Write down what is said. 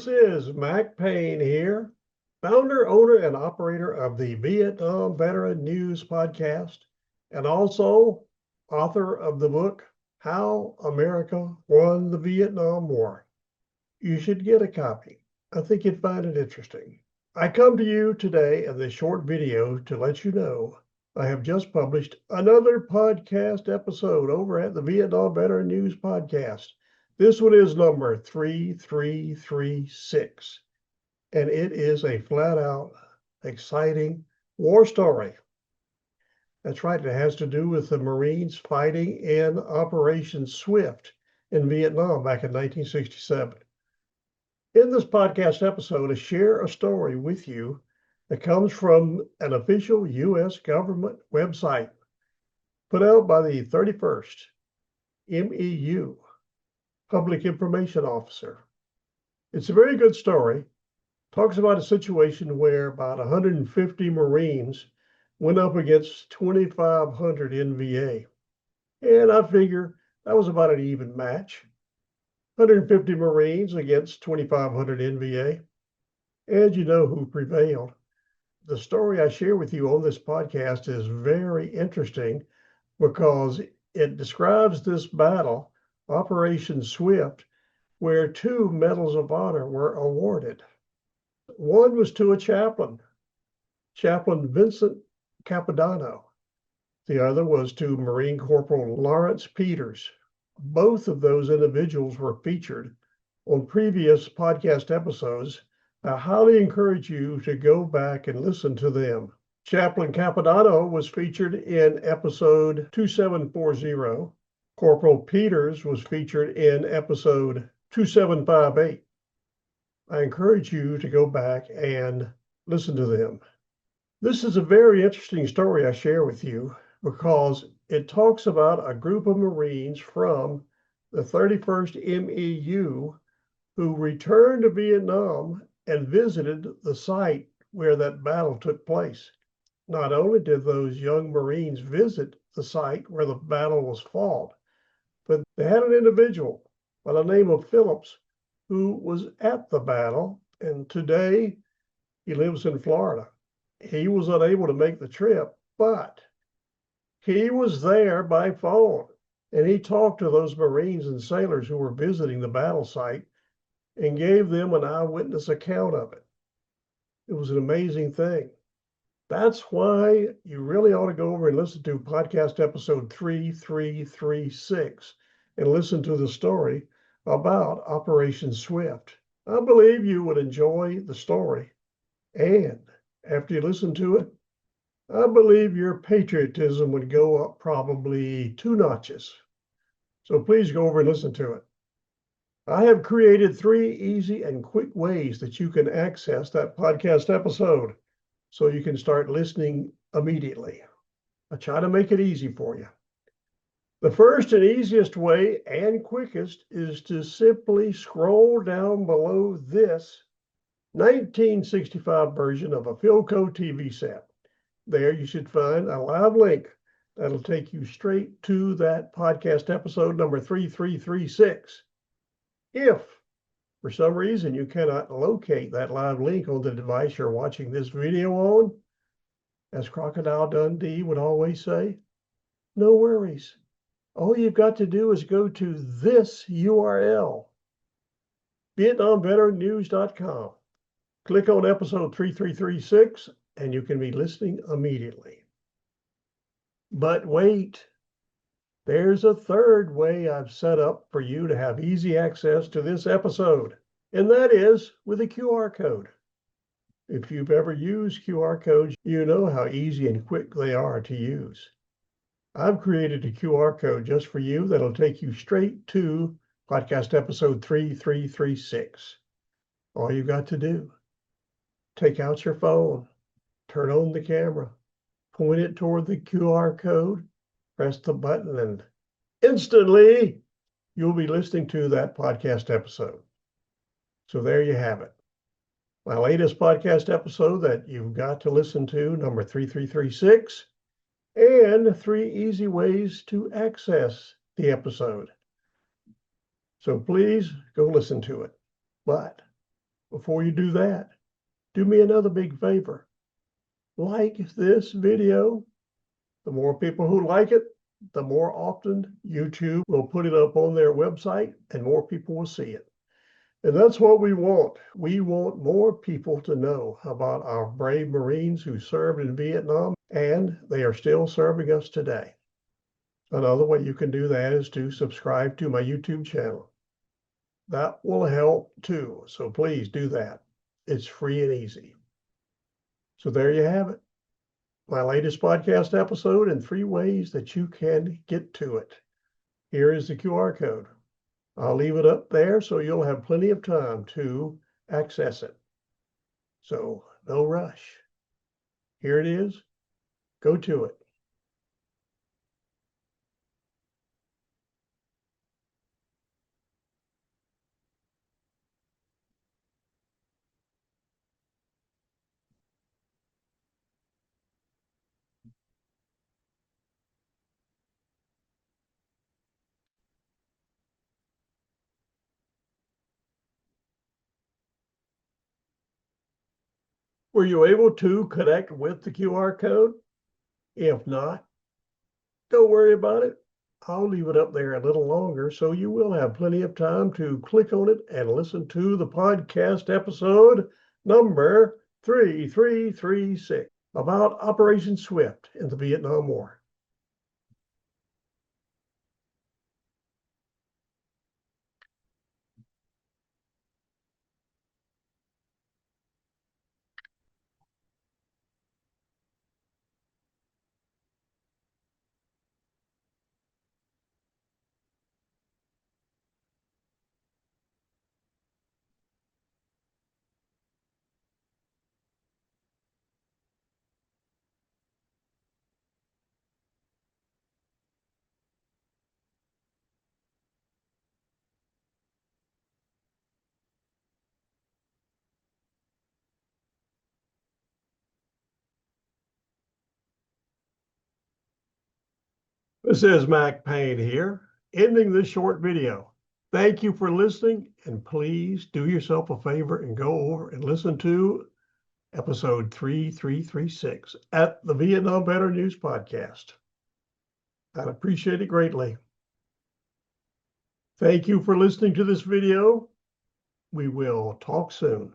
is Mac Payne here, founder, owner, and operator of the Vietnam Veteran News Podcast, and also author of the book, How America Won the Vietnam War. You should get a copy. I think you'd find it interesting. I come to you today in this short video to let you know I have just published another podcast episode over at the Vietnam Veteran News Podcast. This one is number 3336, and it is a flat-out exciting war story. That's right, it has to do with the Marines fighting in Operation Swift in Vietnam back in 1967. In this podcast episode, I share a story with you that comes from an official U.S. government website put out by the 31st MEU Public Information Officer. It's a very good story. Talks about a situation where about 150 Marines went up against 2,500 NVA. And I figure that was about an even match. 150 Marines against 2,500 NVA. And you know who prevailed. The story I share with you on this podcast is very interesting because it describes this battle, Operation Swift, where 2 Medals of Honor were awarded. One was to a chaplain, Chaplain Vincent Capodanno. The other was to Marine Corporal Lawrence Peters. Both of those individuals were featured on previous podcast episodes. I highly encourage you to go back and listen to them. Chaplain Capodanno was featured in episode 2740. Corporal Peters was featured in episode 2758. I encourage you to go back and listen to them. This is a very interesting story I share with you because it talks about a group of Marines from the 31st MEU who returned to Vietnam and visited the site where that battle took place. Not only did those young Marines visit the site where the battle was fought, but they had an individual by the name of Phillips who was at the battle, and today he lives in Florida. He was unable to make the trip, but he was there by phone, and he talked to those Marines and sailors who were visiting the battle site and gave them an eyewitness account of it. It was an amazing thing. That's why you really ought to go over and listen to podcast episode 3336 and listen to the story about Operation Swift. I believe you would enjoy the story. And after you listen to it, I believe your patriotism would go up probably 2 notches. So please go over and listen to it. I have created 3 easy and quick ways that you can access that podcast episode so you can start listening immediately. I try to make it easy for you. The first and easiest way and quickest is to simply scroll down below this 1965 version of a Philco TV set. There you should find a live link that'll take you straight to that podcast episode number 3336. If for some reason you cannot locate that live link on the device you're watching this video on, as Crocodile Dundee would always say, no worries. All you've got to do is go to this URL, VietnamVeteranNews.com. Click on episode 3336, and you can be listening immediately. But wait. There's a third way I've set up for you to have easy access to this episode, and that is with a QR code. If you've ever used QR codes, you know how easy and quick they are to use. I've created a QR code just for you that'll take you straight to podcast episode 3336. All you've got to do, take out your phone, turn on the camera, point it toward the QR code, press the button, and instantly you'll be listening to that podcast episode. So there you have it. My latest podcast episode that you've got to listen to, number 3336, and 3 easy ways to access the episode. So please go listen to it. But Before you do that, do me another big favor. Like this video. The more people who like it, the more often YouTube will put it up on their website and more people will see it. And that's what we want. We want more people to know about our brave Marines who served in Vietnam, and they are still serving us today. Another way you can do that is to subscribe to my YouTube channel. That will help too. So please do that. It's free and easy. So there you have it. My latest podcast episode and 3 ways that you can get to it. Here is the QR code. I'll leave it up there so you'll have plenty of time to access it. So no rush. Here it is. Go to it. Were you able to connect with the QR code? If not, don't worry about it. I'll leave it up there a little longer so you will have plenty of time to click on it and listen to the podcast episode number 3336 about Operation Swift in the Vietnam War. This is Mac Payne here, ending this short video. Thank you for listening, and please do yourself a favor and go over and listen to episode 3336 at the Vietnam Veteran News Podcast. I'd appreciate it greatly. Thank you for listening to this video. We will talk soon.